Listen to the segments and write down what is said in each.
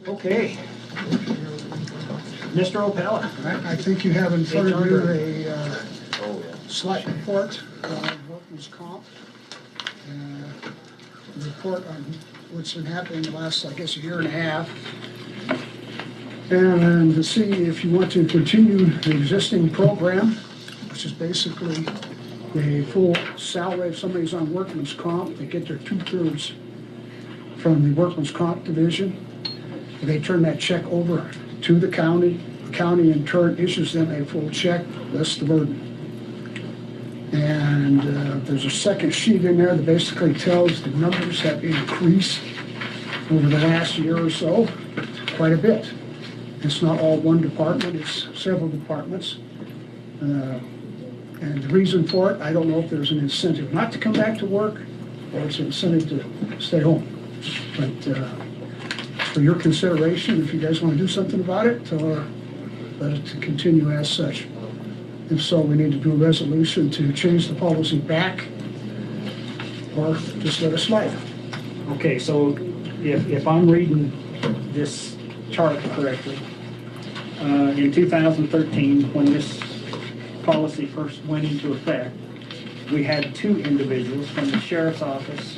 Okay. Mr. Opella. I think you have in front of you a Oh, yeah. slight report of workman's comp. Report on what's been happening the last, I guess, year and a half. And to see if you want to continue the existing program, which is basically the full salary. If somebody's on workman's comp, they get their 2/3 from the workman's comp division. They turn that check over to the county. The county in turn issues them a full check, less the burden. And there's a second sheet in there that basically tells the numbers have increased over the last year or so, quite a bit. It's not all one department, it's several departments. And the reason for it, I don't know if there's an incentive not to come back to work or it's an incentive to stay home. But it's for your consideration if you guys want to do something about it or let it to continue as such. If so, we need to do a resolution to change the policy back or just let it slide. Okay, so if I'm reading this chart correctly, in 2013, when this policy first went into effect, we had 2 individuals from the sheriff's office,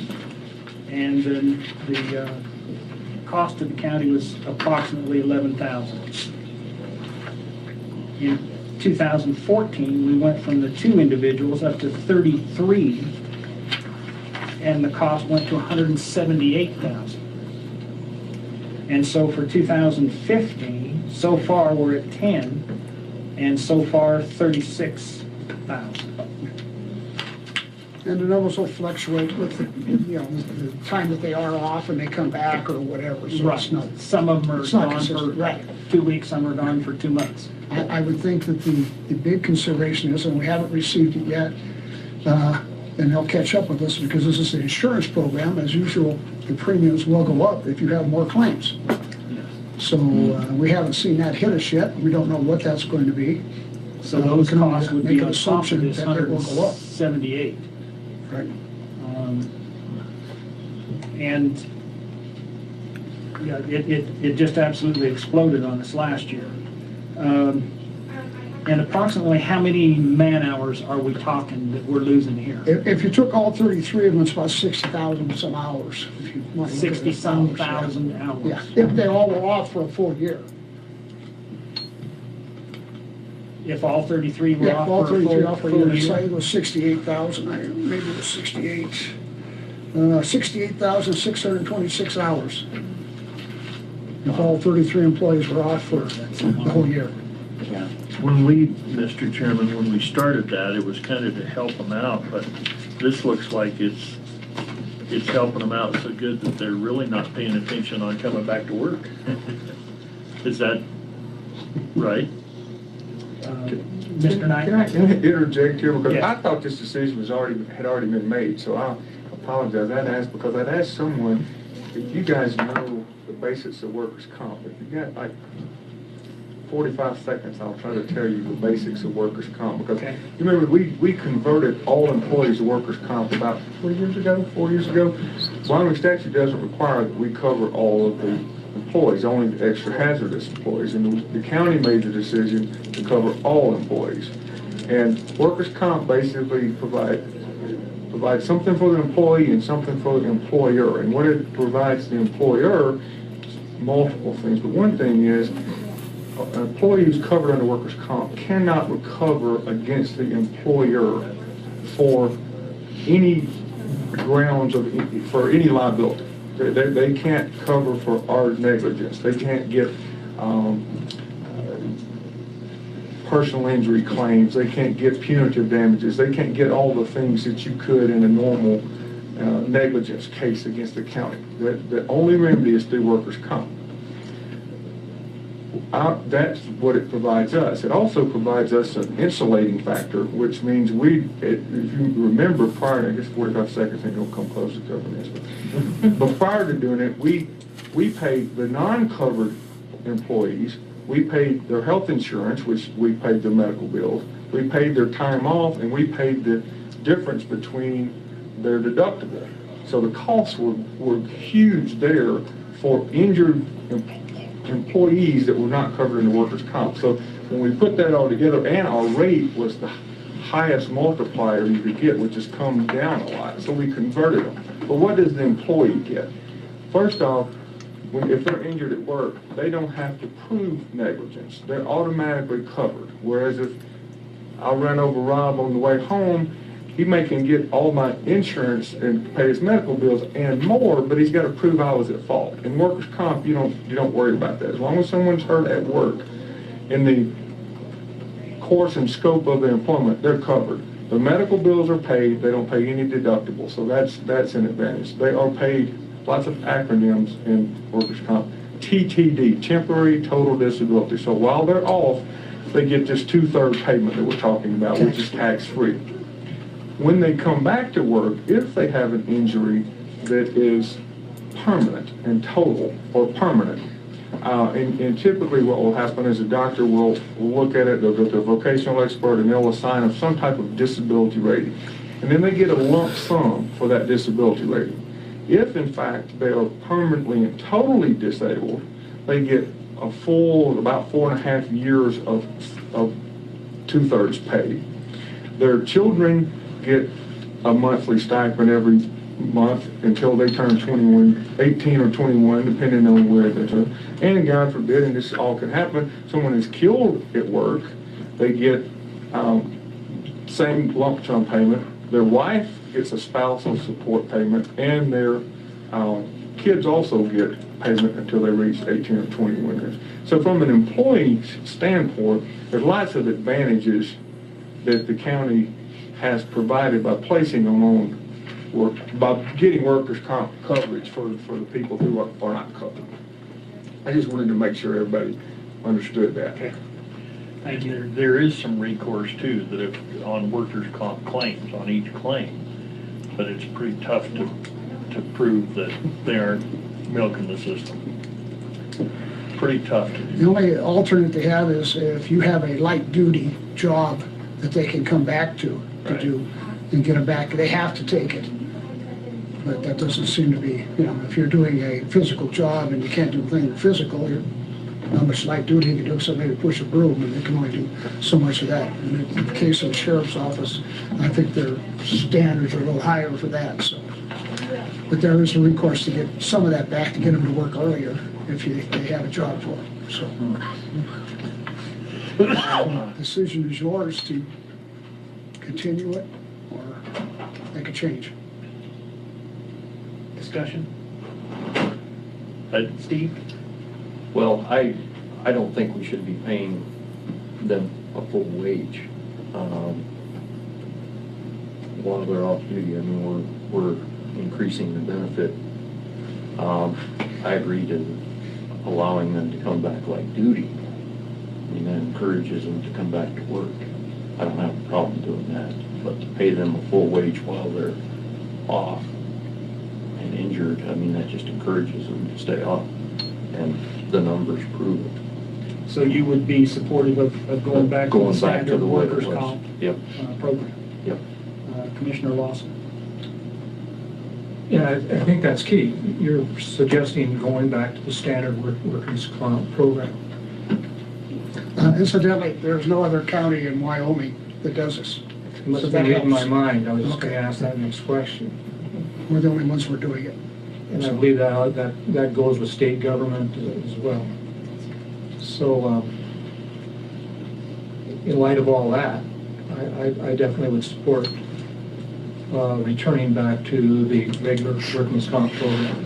and then the cost to the county was approximately $11,000. In 2014, we went from the 2 individuals up to 33, and the cost went to $178,000. And so for 2015, so far we're at 10, and so far 36,000. And the numbers will fluctuate with the, the time that they are off and they come back or whatever. So Right. it's not, Some of them are it's not gone for consistent, right. 2 weeks, some are gone for 2 months. I would think that the big consideration is, and we haven't received it yet, and they'll catch up with us because this is an insurance program. As usual, the premiums will go up if you have more claims. So we haven't seen that hit us yet. We don't know what that's going to be. So those we can only costs would make be an on top of assumption this that it will go up. 178. Right. And yeah, it just absolutely exploded on us last year. And approximately how many man hours are we talking that we're losing here? If you took all 33 of them, it's about 60,000 some hours. If you want to look at it 60-some hours, thousand hours. Yeah, if they all were off for a full year. If all 33 were Yeah, off all for a 33 off for a year, full it was 68,000, maybe it was 68,626 hours. If all 33 employees were off for the whole year. When we, Mr. Chairman, when we started that, it was kind of to help them out, but this looks like it's helping them out so good that they're really not paying attention on coming back to work. Is that right? Mr. Knight? Can I interject here? Because Yes. I thought this decision had already been made, so I apologize. I'd asked someone, if you guys know the basics of workers' comp, if you got like 45 seconds, I'll try to tell you the basics of workers' comp. Because Okay. you remember, we converted all employees to workers' comp about 4 years ago. Wyoming statute doesn't require that we cover all of the employees, only the extra hazardous employees. And the county made the decision to cover all employees. And workers' comp basically provides something for the employee and something for the employer. And what it provides the employer, multiple things, but one thing is, an employee who's covered under workers' comp cannot recover against the employer for any grounds for any liability. They can't cover for our negligence. They can't get personal injury claims. They can't get punitive damages. They can't get all the things that you could in a normal negligence case against the county. The only remedy is through workers' comp. That's what it provides us. It also provides us an insulating factor, which means if you remember prior, I guess 45 seconds ain't gonna come close to covering this, but prior to doing it, we paid the non-covered employees, we paid their health insurance, which we paid their medical bills, we paid their time off, and we paid the difference between their deductible. So the costs were huge there for injured employees that were not covered in the workers' comp. So when we put that all together, and our rate was the highest multiplier you could get, which has come down a lot, so we converted them. But what does the employee get? First off, if they're injured at work, they don't have to prove negligence. They're automatically covered. Whereas if I ran over Rob on the way home, he can get all my insurance and pay his medical bills and more, but he's got to prove I was at fault. In workers' comp, you don't worry about that. As long as someone's hurt at work, in the course and scope of their employment, they're covered. The medical bills are paid. They don't pay any deductible, so that's an advantage. They are paid, lots of acronyms in workers' comp. TTD, temporary total disability. So while they're off, they get this 2/3 payment that we're talking about, which is tax-free. When they come back to work, if they have an injury that is permanent and total or permanent, and typically what will happen is a doctor will look at it, they'll go to a vocational expert, and they'll assign them some type of disability rating. And then they get a lump sum for that disability rating. If, in fact, they are permanently and totally disabled, they get a full, about 4.5 years of 2/3 pay. Their children get a monthly stipend every month until they turn 18 or 21, depending on where they're to. And God forbid, and this all can happen, someone is killed at work, they get same lump sum payment. Their wife gets a spousal support payment, and their kids also get payment until they reach 18 or 21 years. So from an employee standpoint, there's lots of advantages that the county has provided by placing them on work, by getting workers' comp coverage for the people who are not covered. I just wanted to make sure everybody understood that. Okay. Thank you. There is some recourse too, that if on workers' comp claims, on each claim, but it's pretty tough to prove that they aren't milking the system. Pretty tough to do. The only alternate they have is if you have a light-duty job that they can come back to Right. do and get them back, they have to take it. But that doesn't seem to be, if you're doing a physical job and you can't do anything physical, you're not much light duty you can do, so maybe push a broom, and they can only do so much of that. And in the case of the sheriff's office, I think their standards are a little higher for that, so. But there is a recourse to get some of that back, to get them to work earlier if they have a job for them, so. Decision is yours to continue it or make a change. Discussion? I- Steve? Well, I don't think we should be paying them a full wage while they're off duty. I mean, we're increasing the benefit. I agree to allowing them to come back like duty. I mean, that encourages them to come back to work. I don't have a problem doing that, but to pay them a full wage while they're off and injured, I mean, that just encourages them to stay off, and the numbers prove it. So you would be supportive of going back to the Going back to standard the way it workers' was. comp Yep, program? yep. Commissioner Lawson? Yeah, I think that's key. You're suggesting going back to the standard workers' comp program. Incidentally, there's no other county in Wyoming that does this. It must So have been that reading my helps. mind. I was just going Okay. to ask that next question. We're the only ones who are doing it. And I believe that goes with state government as well. So, in light of all that, I definitely would support returning back to the regular workers' comp program.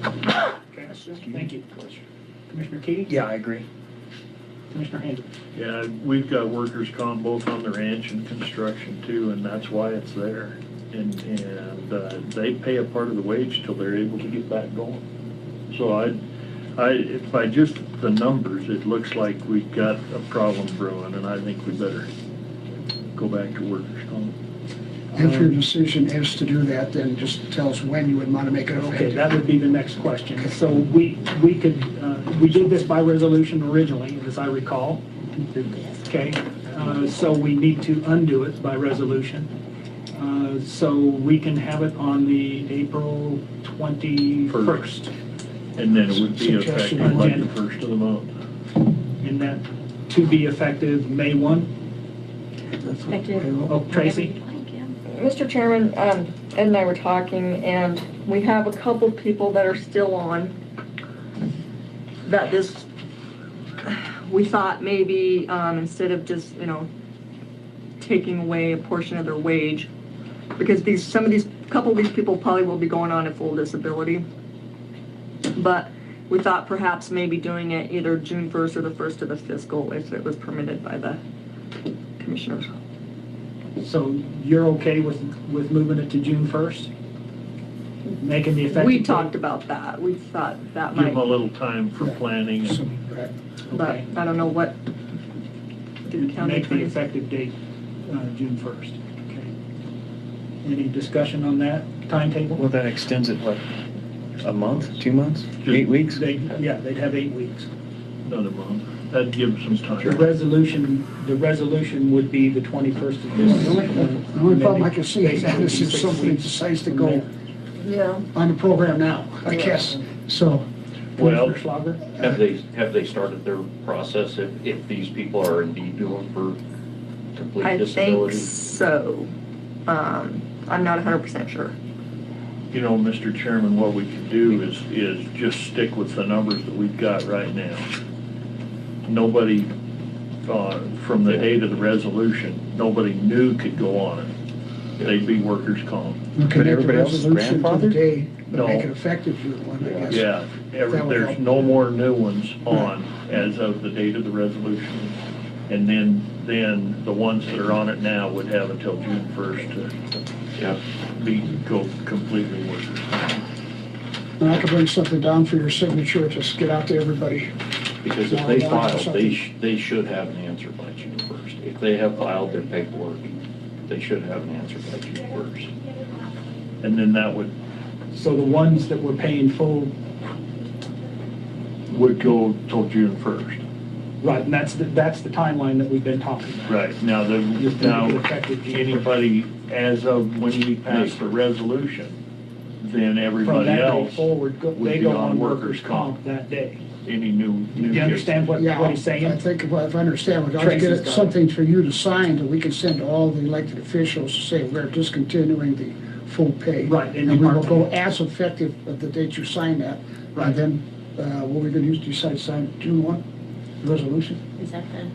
Okay, thank you. Commissioner Key? Yeah, I agree. Commissioner Hendry? Yeah, we've got workers' comp both on the ranch and construction too, and that's why it's there. And they pay a part of the wage till they're able to get back going. So by just the numbers, it looks like we've got a problem brewing, and I think we better go back to workers' comp. If your decision is to do that, then just tell us when you would want to make it Okay, effective. that would be the next question. So we could, we did this by resolution originally, as I recall. Okay, so we need to undo it by resolution. So we can have it on the April 21st And then it would be Suggestion effective like the on first of the month. And that to be effective May 1? Oh, Tracy? Mr. Chairman, Ed and I were talking, and we have a couple people that are still on, that this, we thought maybe, instead of just, taking away a portion of their wage, because couple of these people probably will be going on a full disability. But we thought perhaps maybe doing it either June 1st or the 1st of the fiscal, if it was permitted by the commissioners. So you're okay with moving it to June 1st? Making the effective We date? talked about that. We thought that Give them a might, little time for planning. So, And right. but Okay. I don't know what the county Make the attorney. effective date June 1st. Okay. Any discussion on that timetable? Well, that extends it, what, a month, 2 months, 8 weeks? They'd have 8 weeks. another month. That'd give them some The time. resolution would be the 21st of this. The only problem I can see is that is if somebody decides to go Yeah. on the program now, I guess, so. Well, Commissioner Schlager? Have they started their process if these people are indeed doing for complete I think disability? so. I'm not 100% sure. Mr. Chairman, what we could do is just stick with the numbers that we've got right now. Nobody, from the date of the resolution, nobody new could go on it. They'd be workers' comp. We But can make the everybody else is resolution grandfathered? today, but No. make it effective June 1, I guess. Yeah, That would there's help. no more new ones on as of the date of the resolution. And then the ones that are on it now would have until June 1st to Yeah. go completely workers' comp. And I could bring something down for your signature, just get out to everybody. Because if they filed, they should have an answer by June 1st. If they have filed their paperwork, they should have an answer by June 1st. And then that would So the ones that were paying full, go till June 1st. right, and that's the timeline that we've been talking about. Right, now, Just make it effective June 1st. anybody, as of when we pass the resolution, then From everybody that day else, forward, would they be go on on workers' workers' comp that day. any new. Do you understand what Yeah, he's saying? I think if I understand, I'll Tracy's get got it. something for you to sign that we can send to all the elected officials to say we're discontinuing the full pay. Right, and And we will the- go as effective of the date you sign that. Right. And then, what we're gonna use, decide to sign June 1, resolution? Is that the,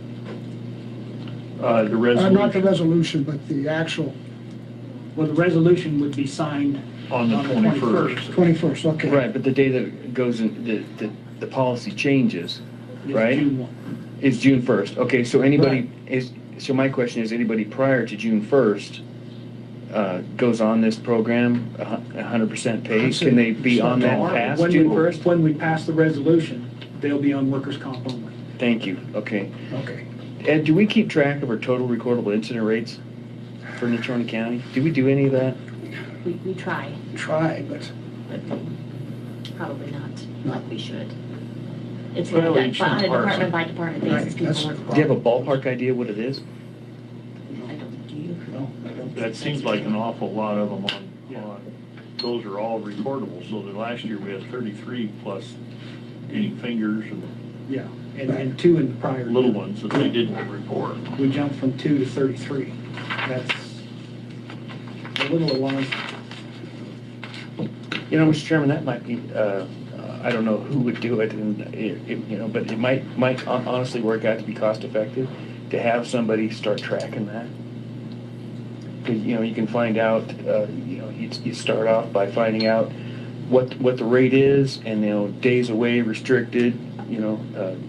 The resolution. Not the resolution, but the actual Well, the resolution would be signed On the 21st. 21st, okay. Right, but the day that it goes in, the policy changes, Is right? June 1. Is June 1st. Okay, so so my question is, anybody prior to June 1st goes on this program, 100% paid? Can they be on that past When June we- 1st? When we pass the resolution, they'll be on workers' comp only. Thank you, okay. Okay. Ed, do we keep track of our total recordable incident rates for Natrona County? Do we do any of that? we try, Try, but but probably not. Not- We should. It's Well, on a each department department. by department Right, basis. that's- People work. Do you have a ballpark idea what it is? I don't, do you? no, I don't. That seems like an awful lot of them Yeah. those are all recordable, so the last year we had 33 plus any fingers and Yeah, and 2 in the prior. little year. ones that they didn't report. We jumped from 2 to 33. That's a little alarming. Mr. Chairman, that might be, I don't know who would do it, and but it might honestly work out to be cost effective to have somebody start tracking that. 'Cause, you can find out, you start off by finding out what the rate is, and days away, restricted,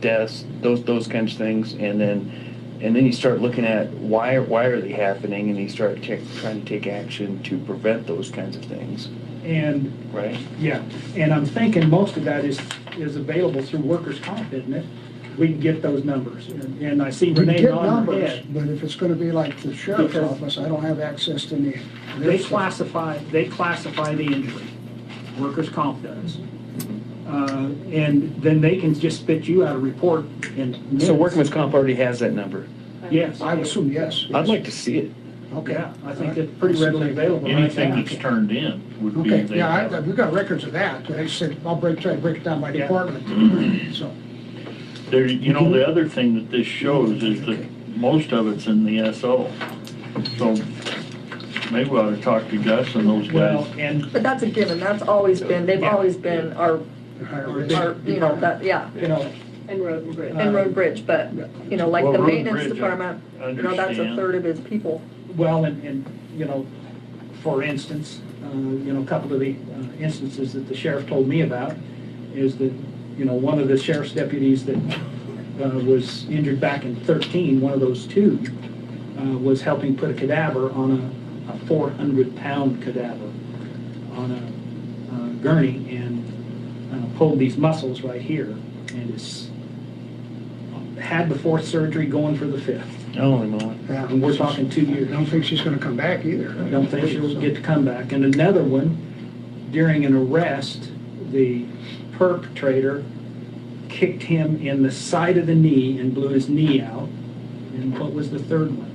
deaths, those kinds of things, and then you start looking at why are they happening, and you start trying to take action to prevent those kinds of things, And, right? yeah, and I'm thinking most of that is available through workers' comp, isn't it? We can get those numbers, and I see We Renee get nodding her numbers, head. but if it's gonna be like the sheriff's Because- office, I don't have access to any. They classify the injury, workers' comp does. And then they can just spit you out a report in minutes. So workman's comp already has that number. Yes. I would assume yes. I'd like to see it. Okay. Yeah, I think it's pretty readily available right Anything now. that's turned in would be. Okay, they yeah, have it. we've got records of that, but I said, try to break it down by Yeah. department, so. There, you know, the other thing that this shows is that most of it's in the SO. So maybe we ought to talk to Gus and those Well, guys. and, But that's a given, that's always been, they've Yeah. always been our, you know, that, yeah, you know, And road and bridge. and road and bridge, but, you know, like Well, the road and maintenance bridge, I department, you know, that's a understand. third of his people. well, and, you know, for instance, you know, a couple of the instances that the sheriff told me about is that, you know, one of the sheriff's deputies that was injured back in 13, one of those two, was helping put a cadaver on a 400-pound cadaver on a gurney and pulled these muscles right here, and it's had the 4th surgery, going for the 5th. Holy moly. Yeah, And we're talking 2 years. I don't think she's gonna come back either. I don't think she'll get to come back. And another one, during an arrest, the perpetrator kicked him in the side of the knee and blew his knee out. And what was the third one?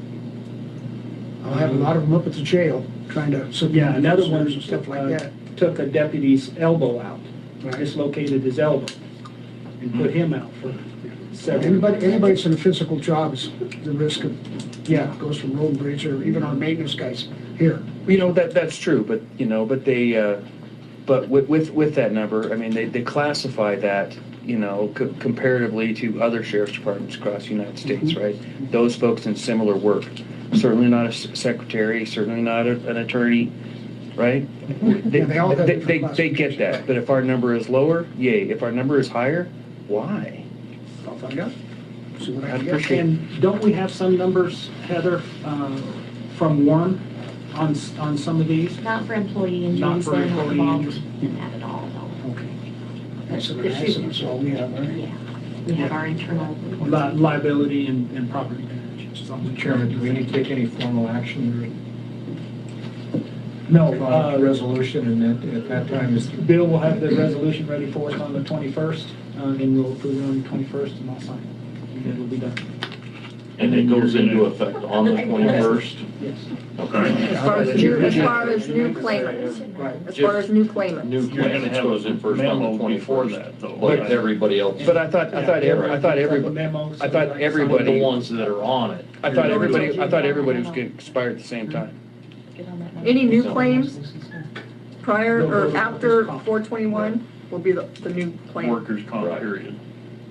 I'll have a lot of them up at the jail, trying to. Yeah, another one and stuff like that. took a deputy's elbow out, Right. dislocated his elbow, and put him out for several. Anybody that's in a physical job is the risk of, yeah, goes from road and bridge, or even our maintenance guys here. You know, that's true, but, you know, but they, but with that number, I mean, they classify that, you know, comparatively to other sheriff's departments across the United States, right? Those folks in similar work, certainly not a secretary, certainly not an attorney, right? Yeah, they all have different They get that, but if our number is lower, yay. If our number is higher, why? I'll find out, see what I I'd can get. appreciate- And don't we have some numbers, Heather, from Warren on some of these? Not for employee Not injuries, for they're not employee involved injuries. in that at all, no. Okay. That's an There should be. accident, so we have, right? Yeah, we have our internal. Liability and property damage. Mr. Chairman, do we need to take any formal action No, or file a resolution, and at that time is, Bill will have the resolution ready for us on the 21st, and we'll approve it on the 21st, and I'll sign it. And it'll be done. And it goes into effect on the 21st? Yes. Okay. As far as new claimants, Right. as far as new claimants. New You're gonna claimants have goes in a first on memo the before 21st. that, though. But everybody else, But I thought Memos. everybody- the ones that are on it. I thought everybody was getting expired at the same time. Get on that. Any new claims prior or after 4/21 will be the new claim. Workers' comp Right. period.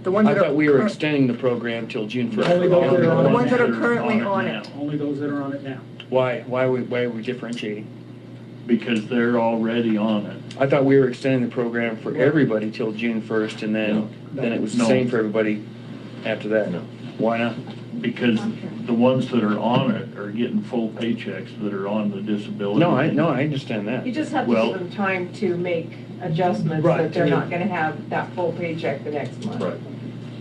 The ones I that are. thought we were current- extending the program till June 1st. Only those that are on The it ones that are now. currently on now. it. Only those that are on it now. Why are we differentiating? Because they're already on it. I thought we were extending the program for everybody till June 1st, and then it was the No. same for everybody after that. No. Why not? Because the ones that are on it are getting full paychecks that are on the disability. No, I understand that. You just have to Well- give them time to make adjustments, Right, that they're to- not gonna have that full paycheck the next month. Right.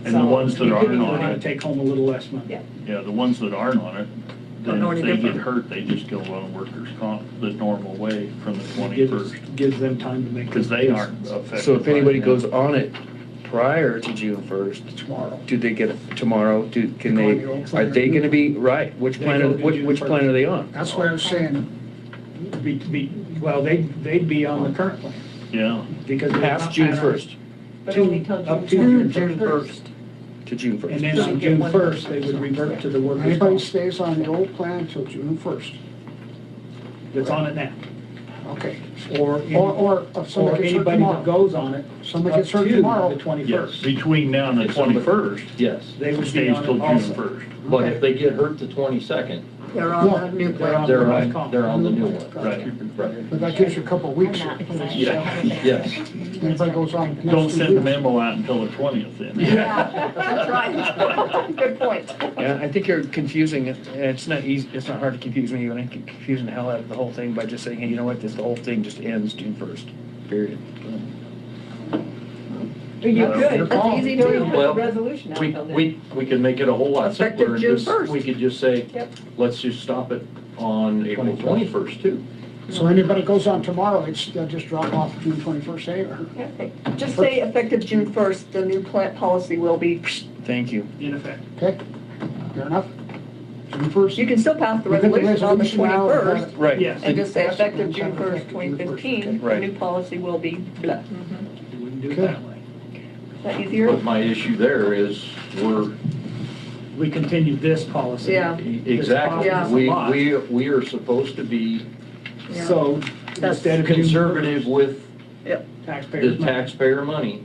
And the So, ones that you aren't couldn't on We're even- gonna take home a little less money. Yeah. Yeah, the ones that aren't on it, Don't then know if any they get different. hurt, they just go on workers' comp the normal way from the 21st. Gives them time to make. Because they aren't affected. So if by anybody that. goes on it prior to June 1st, Tomorrow. do they get it tomorrow? Can They're they, on the old are plan. they gonna be, right, which They plan, go to June which plan are they on? That's what I was saying, Well, they'd be on the current plan, Yeah, because. they're Past not June at our- 1st But only till Up June to June 1st. to June 1st. And then on June 1st, they would revert to the workers' anybody comp stays on the old plan until June 1st. that's on it now. Okay. Or, Or if or somebody gets hurt anybody that tomorrow. goes on it. Somebody up gets hurt to tomorrow. The yes, 21st. between now and the If somebody- 21st, Yes. They would be stays on till it June also. 1st. But if they get hurt the 22nd, They're on the new They're plan. on they're workers' on, comp. they're on the new one. Right. Right. But that gives you a couple of weeks. I'm not, because I Yeah. haven't been. Yes. Anybody goes on. next Don't 2 send the weeks. memo out until the 20th then. Yeah, that's right. Good point. Yeah, I think you're confusing it. It's not easy, it's not hard to confuse me, but I'm confusing the hell out of the whole thing by just saying, hey, you know what, the whole thing just ends June 1st, period. You Well, could. That's easy You too. could put Well, a resolution out We, till then. we could make it a whole lot Effective simpler and June just, 1st. we could just say, Yep. let's just stop it on April 21st too. So anybody goes on tomorrow, they'll just drop off June 21st, eh? Or- Okay. Just say effective June 1st, the new plant policy will be. Thank you. In effect. Okay, fair enough? June 1st. You can still pass the Look at the resolution on the resolution now, 21st. Right. Yes. And just say That's effective what June I'm 1st, saying, effective June 1st, 2015, the Right. new policy will be blah. Is We wouldn't do it Okay. that way. that easier? But my issue there is we're, We continue this policy. Yeah. exactly, Yeah. we are supposed to be Yeah. So That's instead of June conservative with Yep. the taxpayers' money. taxpayer money.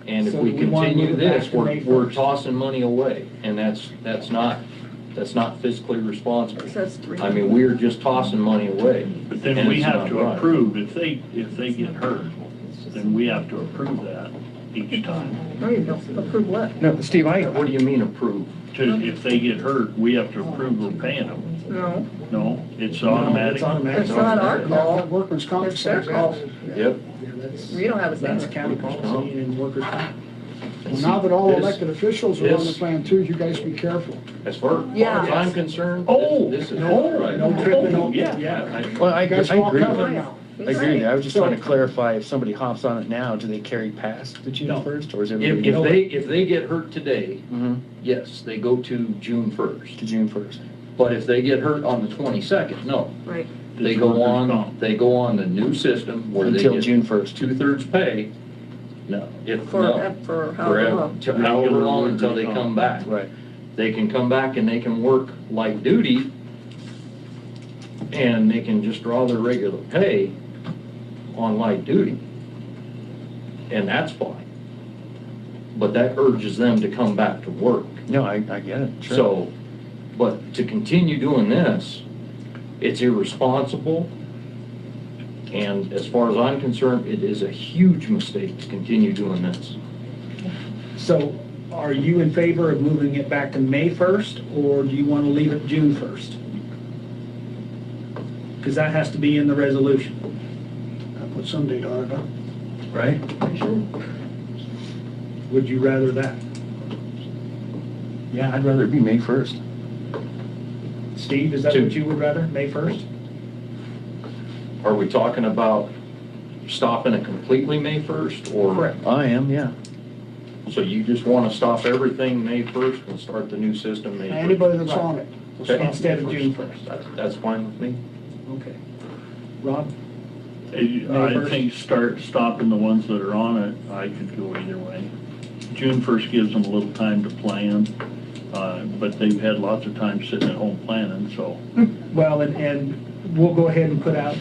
And if So we we wanna continue move it back this, to May we're 1st. tossing money away, and that's not fiscally responsible. It says 3. I mean, we're just tossing money away. But then and we it's have not to right. approve, if they get hurt, then we have to approve that each time. No, you don't. Approve what? No, Steve, What do you mean approve? If they get hurt, we have to approve we're paying them. No, No, it's automatic. It's automatic. it's not our That call. workman's comp. It's their call. Yep. Yeah, that's, We don't have a say. that's county policy and workers' comp. Well, now that all This- elected officials are on the this- plan too, you guys be careful. As far Yeah. as I'm concerned, Oh, this is no, right. no tripping, no- Yeah. Well, I You guys agree all with covered that. now. I agree with that. I was just trying to clarify, if somebody hops on it now, do they carry past the June No. 1st, or is it? If they get hurt today, Mhm, yes, they go to June 1st. to June 1st. But if they get hurt on the 22nd, no. Right. They It's go workers' on, comp. they go on the new system where they Until get June 1st. 2/3 pay. No, if, For, no, for however forever, long. till however long until they come back. Right. They can come back and they can work light duty, and they can just draw their regular pay on light duty. And that's fine. But that urges them to come back to work. No, I get it, sure. So, but to continue doing this, it's irresponsible. And as far as I'm concerned, it is a huge mistake to continue doing this. So are you in favor of moving it back to May 1st, or do you want to leave it June 1st? Because that has to be in the resolution, I'll put some date on it, huh? right? Would you rather that? Yeah, I'd rather it be May 1st. Steve, is that what you would rather, May 1st? Are we talking about stopping it completely May 1st? Or Correct. I am, yeah. So you just want to stop everything May 1st and start the new system May 1st? Anybody that's on it. Okay. Instead of June 1st. That's fine with me. Okay. Rob? I think stopping the ones that are on it, I could go either way. June 1st gives them a little time to plan, but they've had lots of time sitting at home planning, so. Well, and we'll go ahead and put out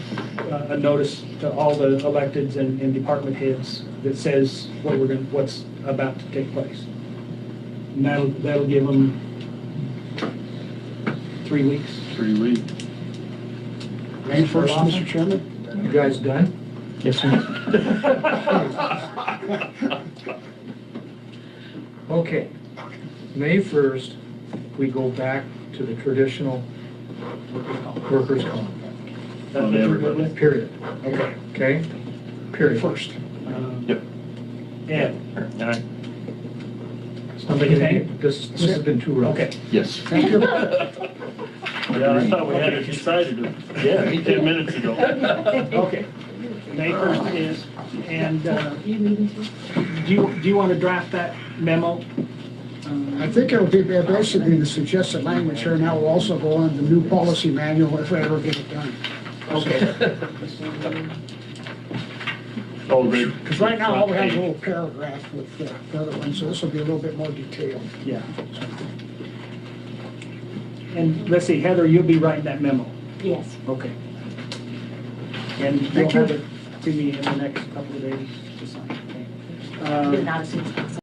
a notice to all the electeds and department heads that says what's about to take place. And that'll give them 3 weeks. 3 weeks. May 1st, Mr. Chairman? You guys done? Yes, sir. Okay. May 1st, we go back to the traditional workers' comp. That's what you're good with? Period. Okay. Okay? Period. First. Yep. Yeah, All right. somebody think? This has been too rough. Okay. Yes. Thank you. Yeah, I thought we had it decided Yeah, me 10 too. minutes ago. Okay. May 1st it is, and You leaving too? do you want to draft that memo? I think it'll be basically the suggested language here, now will also go on the new policy manual if I ever get it done. Okay. Oh, good. Because right now, all we have is a little paragraph with the other one, so this will be a little bit more detailed. Yeah. And let's see, Heather, you'll be writing that memo. Yes. Okay. And you'll Thank you. have it to me in the next couple of days to sign. Get it out as soon as possible.